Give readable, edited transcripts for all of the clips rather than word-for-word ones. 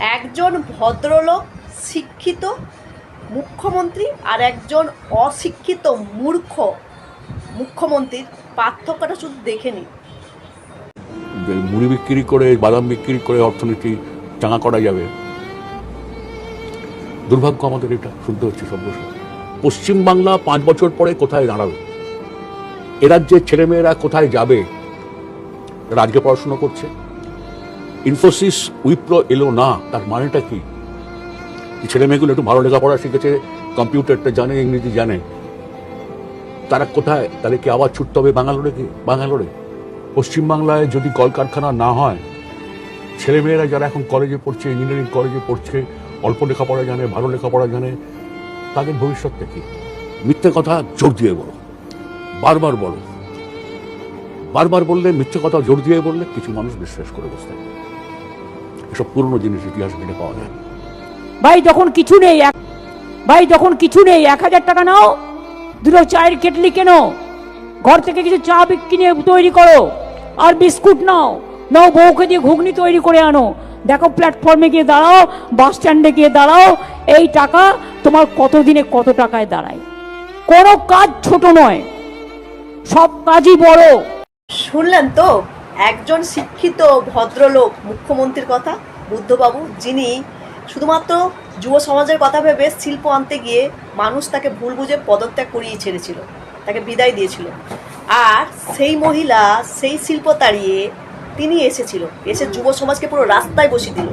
একজন ভদ্রলোক শিক্ষিত মুখ্যমন্ত্রী আর একজন অশিক্ষিত মূর্খ মুখ্যমন্ত্রীর পার্থক্যটা শুধু দেখে নিন। মুড়ি বিক্রি করে, বাদাম বিক্রি করে অর্থনীতি চাঙা করা যাবে, দুর্ভাগ্য আমাদের এটা শুনতে হচ্ছে সব বছর। পশ্চিমবাংলা 5 বছর পরে কোথায় দাঁড়াবে? এ রাজ্যের ছেলেমেয়েরা কোথায় যাবে? তারা আজকে পড়াশোনা করছে, ইনফোসিস উইপ্রো এলো না, তার মানেটা কি? ছেলেমেয়েগুলো একটু ভালো লেখাপড়া শিখেছে, কম্পিউটারটা জানে, ইংরেজি জানে, তারা কোথায়? তাদেরকে আবার ছুটতে হবে বাঙ্গালোরে। পশ্চিমবাংলায় যদি কলকারখানা না হয়, ছেলেমেয়েরা যারা এখন কলেজে পড়ছে, ইঞ্জিনিয়ারিং কলেজে পড়ছে, অল্প লেখাপড়া জানে, ভালো লেখাপড়া জানে, তাদের ভবিষ্যৎটা কি? মিথ্যে কথা জোর দিয়ে বলো, বারবার বলো, বারবার বললে, মিথ্যে কথা জোর দিয়ে বললে কিছু মানুষ বিশ্বাস করে বসতে পারে। এসব পুরনো জিনিস ইতিহাস ঘেটে পাওয়া যায়। ভাই যখন কিছু নেই 1000 টাকা নাও, দুটো চায়ের কেটলি কেনো, ঘর থেকে কিছু চা কিনে তৈরি করো, আর বিস্কুট নাও, বউকে দিয়ে ঘুগনি তৈরি করে আনো, দেখো প্ল্যাটফর্মে গিয়ে দাঁড়াও, বাস স্ট্যান্ডে গিয়ে দাঁড়াও, এই টাকা তোমার কত দিনে কত টাকায় দাঁড়ায়। কোনো কাজ ছোট নয়, সব কাজই বড়। শুনলেন তো একজন শিক্ষিত ভদ্রলোক মুখ্যমন্ত্রীর কথা, বুদ্ধবাবু, যিনি শুধুমাত্র যুব সমাজের কথা ভেবে শিল্প আনতে গিয়ে মানুষ তাকে ভুল বুঝে পদত্যাগ করিয়ে ছেড়েছিল, তাকে বিদায় দিয়েছিল। আর সেই মহিলা সেই শিল্প তাড়িয়ে তিনি এসে যুব সমাজকে পুরো রাস্তায় বসিয়ে দিল।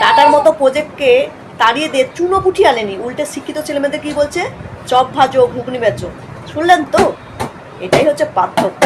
টাটার মতো প্রজেক্টকে তাড়িয়ে দিয়ে চুনোপুটি আনেনি, উল্টে শিক্ষিত ছেলেমেয়েদের কী বলছে, চপ ভাজো, ঘুগনি বেচো। শুনলেন তো, এটাই হচ্ছে পার্থক্য।